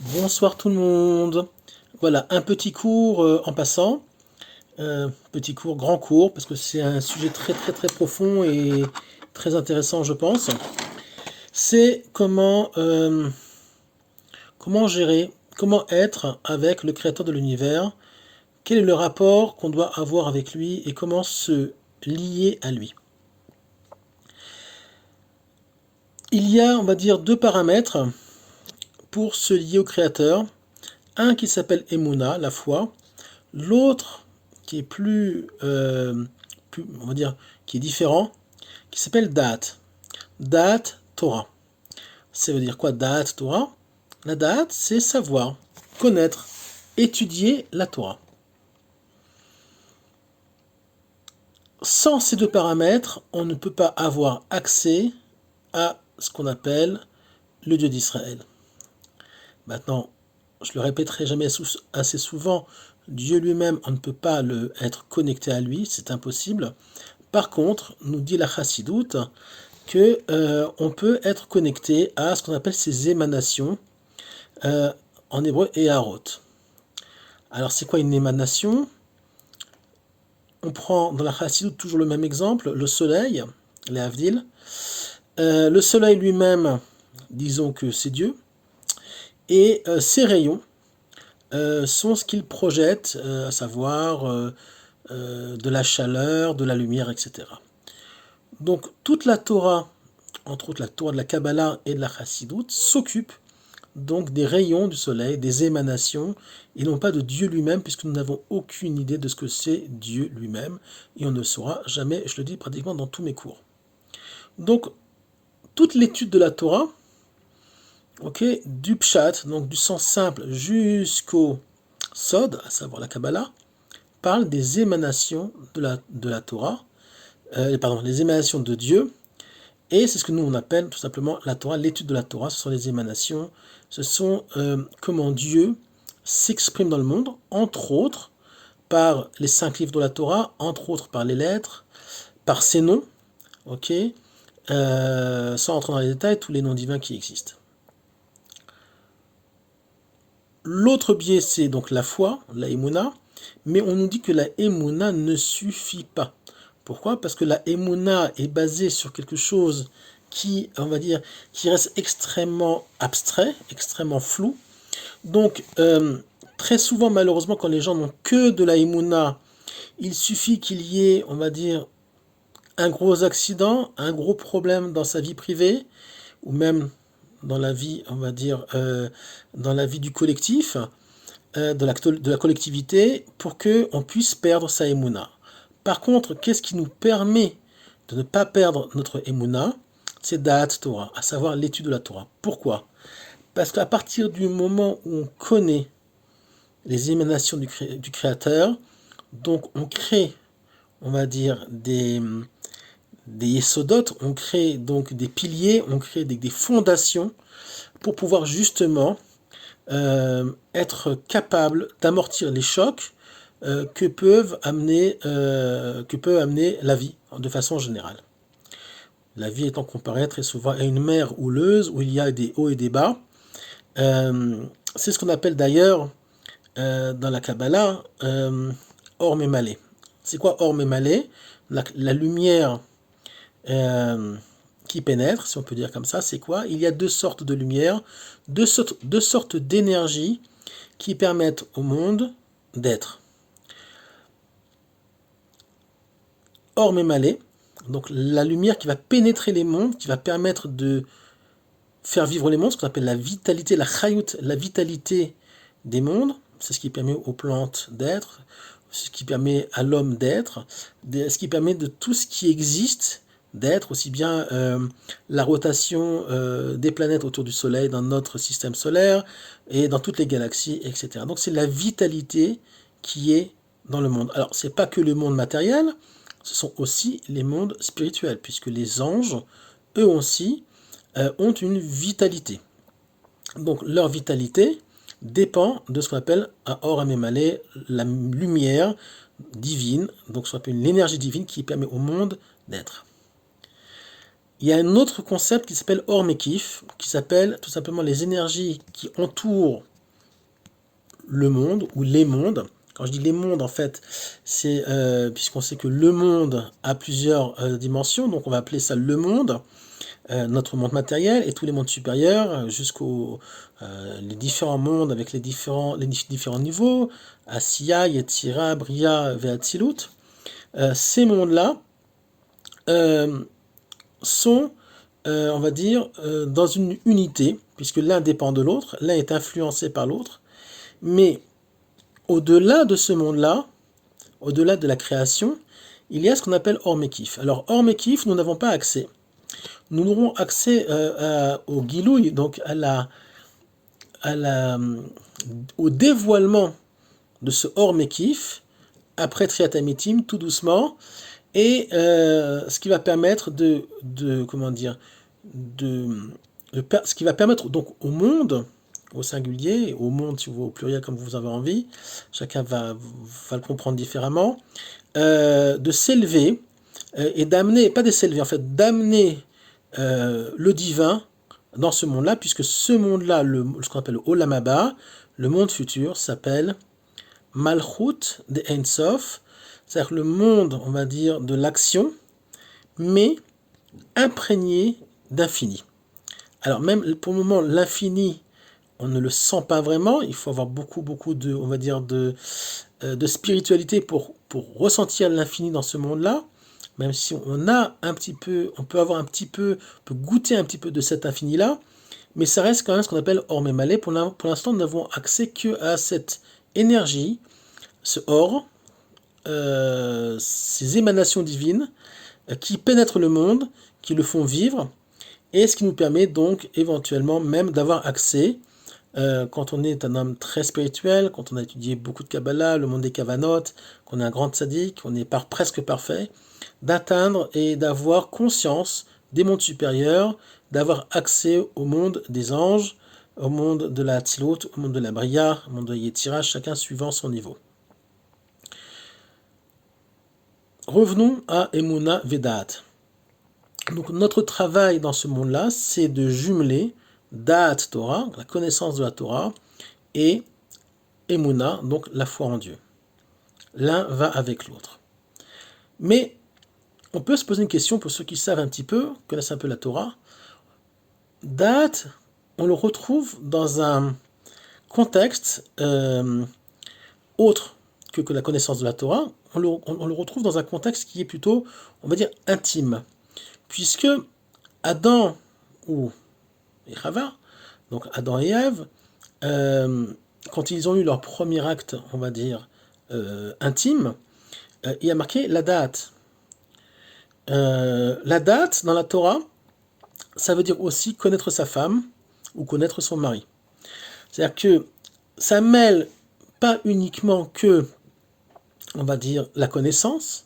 Bonsoir tout le monde. Voilà, un petit cours en passant. Petit cours, grand cours, parce que c'est un sujet très très très profond et très intéressant, je pense. C'est comment gérer, comment être avec le créateur de l'univers, quel est le rapport qu'on doit avoir avec lui et comment se lier à lui. Il y a, on va dire, deux paramètres pour se lier au créateur. Un qui s'appelle Emouna, la foi, l'autre qui est on va dire, qui est différent, qui s'appelle Da'at. Da'at Torah. Ça veut dire quoi Da'at Torah? La Da'at, c'est savoir, connaître, étudier la Torah. Sans ces deux paramètres, on ne peut pas avoir accès à ce qu'on appelle le Dieu d'Israël. Maintenant, je le répéterai jamais assez souvent, Dieu lui-même, on ne peut pas être connecté à lui, c'est impossible. Par contre, nous dit la Chassidoute que on peut être connecté à ce qu'on appelle ces émanations, en hébreu Eharot. Alors c'est quoi une émanation? On prend dans la Chassidoute toujours le même exemple, le soleil, les Havdil. Le soleil lui-même, disons que c'est Dieu, et ses rayons sont ce qu'il projette, à savoir de la chaleur, de la lumière, etc. Donc toute la Torah, entre autres la Torah de la Kabbalah et de la Chassidoute, s'occupe donc des rayons du soleil, des émanations, et non pas de Dieu lui-même, puisque nous n'avons aucune idée de ce que c'est Dieu lui-même, et on ne le saura jamais, je le dis pratiquement dans tous mes cours. Donc toute l'étude de la Torah, ok, du Pshat, donc du sens simple jusqu'au Sod, à savoir la Kabbalah, parle des émanations de la Torah, les émanations de Dieu, et c'est ce que nous on appelle tout simplement la Torah, l'étude de la Torah, ce sont les émanations, ce sont comment Dieu s'exprime dans le monde, entre autres par les 5 livres de la Torah, entre autres par les lettres, par ses noms, ok, sans rentrer dans les détails, tous les noms divins qui existent. L'autre biais, c'est donc la foi, la Emouna, mais on nous dit que la Emouna ne suffit pas. Pourquoi? Parce que la Emouna est basée sur quelque chose qui, on va dire, qui reste extrêmement abstrait, extrêmement flou. Donc, très souvent, malheureusement, quand les gens n'ont que de la Emouna, il suffit qu'il y ait, on va dire, un gros accident, un gros problème dans sa vie privée, ou même dans la vie, on va dire, dans la vie du collectif, de la collectivité, pour qu'on puisse perdre sa Emouna. Par contre, qu'est-ce qui nous permet de ne pas perdre notre Emouna? C'est Da'at Torah, à savoir l'étude de la Torah. Pourquoi? Parce qu'à partir du moment où on connaît les émanations du Créateur, donc on crée, on va dire, des yesodot, on crée donc des piliers, on crée des fondations pour pouvoir justement être capable d'amortir les chocs que peut amener la vie de façon générale. La vie étant comparée très souvent à une mer houleuse où il y a des hauts et des bas. C'est ce qu'on appelle d'ailleurs dans la Kabbalah Or Memalé. C'est quoi Or Memalé? La lumière qui pénètre, si on peut dire comme ça, c'est quoi? Il y a deux sortes de lumière, deux sortes d'énergie qui permettent au monde d'être. Or Memalé, donc la lumière qui va pénétrer les mondes, qui va permettre de faire vivre les mondes, ce qu'on appelle la vitalité, la chayut, la vitalité des mondes, c'est ce qui permet aux plantes d'être, ce qui permet à l'homme d'être, ce qui permet de tout ce qui existe d'être, aussi bien la rotation des planètes autour du Soleil dans notre système solaire et dans toutes les galaxies, etc. Donc c'est la vitalité qui est dans le monde. Alors c'est pas que le monde matériel, ce sont aussi les mondes spirituels, puisque les anges, eux aussi, ont une vitalité. Donc leur vitalité dépend de ce qu'on appelle à Or Amémalé, la lumière divine, donc ce qu'on appelle l'énergie divine qui permet au monde d'être. il y a un autre concept qui s'appelle Or Mekif, qui s'appelle tout simplement les énergies qui entourent le monde ou les mondes. Quand je dis les mondes, en fait, c'est puisqu'on sait que le monde a plusieurs dimensions, donc on va appeler ça le monde, notre monde matériel et tous les mondes supérieurs jusqu'aux les différents mondes avec les différents niveaux, Asiya, Yetzira, Bria, Ve'atzilut. Ces mondes-là sont, on va dire, dans une unité, puisque l'un dépend de l'autre, l'un est influencé par l'autre, mais au-delà de ce monde-là, au-delà de la création, il y a ce qu'on appelle Or Mekif. Alors, Or Mekif, nous n'avons pas accès. Nous n'aurons accès au Gilouï, donc au dévoilement de ce Or Mekif, après Triat Amitim, tout doucement, et ce qui va permettre ce qui va permettre donc au monde, au singulier, au monde si vous voulez, au pluriel comme vous avez envie, chacun va le comprendre différemment, de s'élever et d'amener, pas de s'élever en fait, d'amener le divin dans ce monde-là, puisque ce monde-là, ce qu'on appelle le Olam Haba, le monde futur, s'appelle Malchut de Ein Sof, c'est-à-dire le monde, on va dire, de l'action, mais imprégné d'infini. Alors même pour le moment, l'infini, on ne le sent pas vraiment. Il faut avoir beaucoup de, on va dire, de spiritualité pour ressentir l'infini dans ce monde-là. Même si on a un petit peu, on peut avoir un petit peu, on peut goûter un petit peu de cet infini-là, mais ça reste quand même ce qu'on appelle Or Memalé. Pour l'instant, nous n'avons accès que à cette énergie, ce Or, ces émanations divines qui pénètrent le monde, qui le font vivre, et ce qui nous permet donc éventuellement même d'avoir accès, quand on est un homme très spirituel, quand on a étudié beaucoup de Kabbalah, le monde des Kavanot, qu'on est un grand tzaddik, qu'on est presque parfait, d'atteindre et d'avoir conscience des mondes supérieurs, d'avoir accès au monde des anges, au monde de la Hatzilut, au monde de la Bria, au monde de Yetzira, chacun suivant son niveau. Revenons à Emunah Vedat. Donc notre travail dans ce monde-là, c'est de jumeler Da'at Torah, la connaissance de la Torah, et Emunah, donc la foi en Dieu. L'un va avec l'autre. Mais on peut se poser une question pour ceux qui savent un petit peu, connaissent un peu la Torah. Da'at, on le retrouve dans un contexte autre que la connaissance de la Torah. On le retrouve dans un contexte qui est plutôt, on va dire, intime. Puisque Adam et Chava, donc Adam et Ève, quand ils ont eu leur premier acte, on va dire, intime, il y a marqué la date. La date dans la Torah, ça veut dire aussi connaître sa femme ou connaître son mari. C'est-à-dire que ça mêle pas uniquement que, on va dire, la connaissance,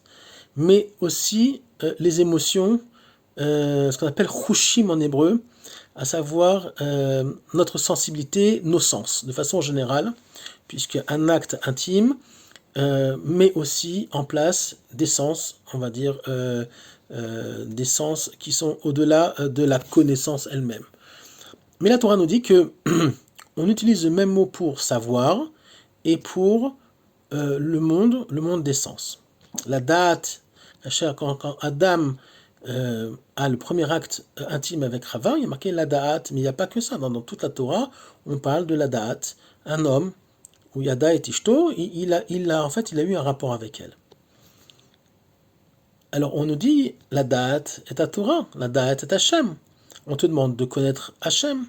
mais aussi les émotions, ce qu'on appelle chushim en hébreu, à savoir notre sensibilité, nos sens, de façon générale, puisque un acte intime met aussi en place des sens, on va dire, des sens qui sont au-delà de la connaissance elle-même. Mais la Torah nous dit que on utilise le même mot pour savoir et pour le monde des sens. La date, quand Adam a le premier acte intime avec Chava, il y a marqué la da'at, mais il n'y a pas que ça. Dans toute la Torah, on parle de la da'at. Un homme, où Yada et Ishto, il a eu un rapport avec elle. Alors on nous dit, la da'at est à Torah, la da'at est Hachem. On te demande de connaître Hachem.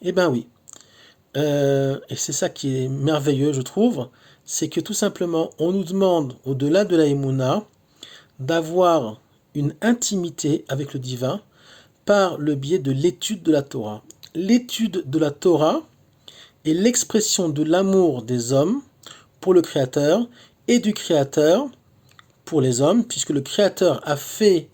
Eh bien oui. Et c'est ça qui est merveilleux, je trouve, c'est que tout simplement, on nous demande, au-delà de la Emouna, d'avoir une intimité avec le divin par le biais de l'étude de la Torah. L'étude de la Torah est l'expression de l'amour des hommes pour le Créateur et du Créateur pour les hommes, puisque le Créateur a fait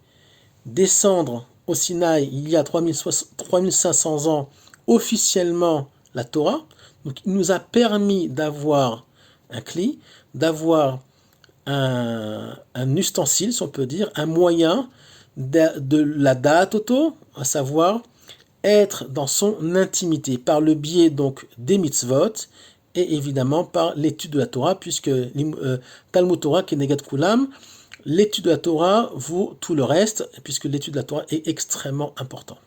descendre au Sinaï il y a 3500 ans officiellement la Torah. Donc il nous a permis d'avoir un cli, d'avoir un ustensile, si on peut dire, un moyen de la date auto, à savoir être dans son intimité, par le biais donc des mitzvot, et évidemment par l'étude de la Torah, puisque Talmud Torah Kenegat Kulam, l'étude de la Torah vaut tout le reste, puisque l'étude de la Torah est extrêmement importante.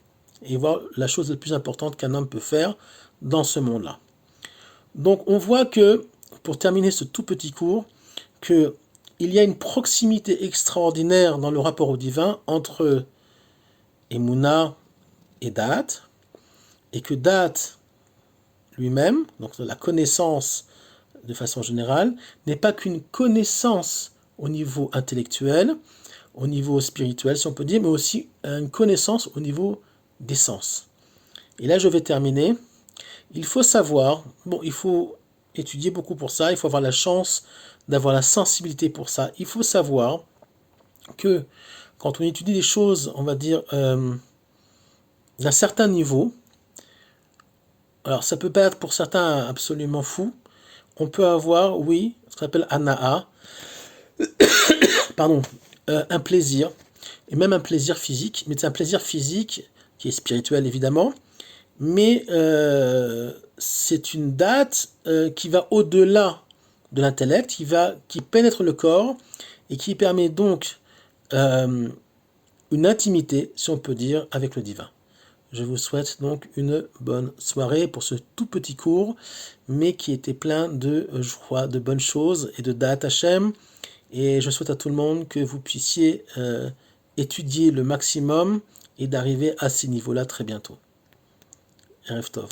Et voir la chose la plus importante qu'un homme peut faire dans ce monde-là. Donc on voit que, pour terminer ce tout petit cours, qu'il y a une proximité extraordinaire dans le rapport au divin entre Emouna et Da'at, et que Da'at lui-même, donc la connaissance de façon générale, n'est pas qu'une connaissance au niveau intellectuel, au niveau spirituel si on peut dire, mais aussi une connaissance au niveau des sens. Et là je vais terminer. Il faut savoir, il faut étudier beaucoup pour ça, il faut avoir la chance d'avoir la sensibilité pour ça. Il faut savoir que quand on étudie des choses, on va dire, d'un certain niveau, alors ça peut pas être pour certains absolument fou, on peut avoir, oui, ce qu'on appelle ana'a, pardon, un plaisir, et même un plaisir physique, mais c'est un plaisir physique qui est spirituel évidemment, mais c'est une date qui va au-delà de l'intellect, qui pénètre le corps et qui permet donc une intimité, si on peut dire, avec le divin. Je vous souhaite donc une bonne soirée pour ce tout petit cours, mais qui était plein de joie, de bonnes choses et de Da'at Hashem. Et je souhaite à tout le monde que vous puissiez étudier le maximum et d'arriver à ces niveaux-là très bientôt. Erev Tov.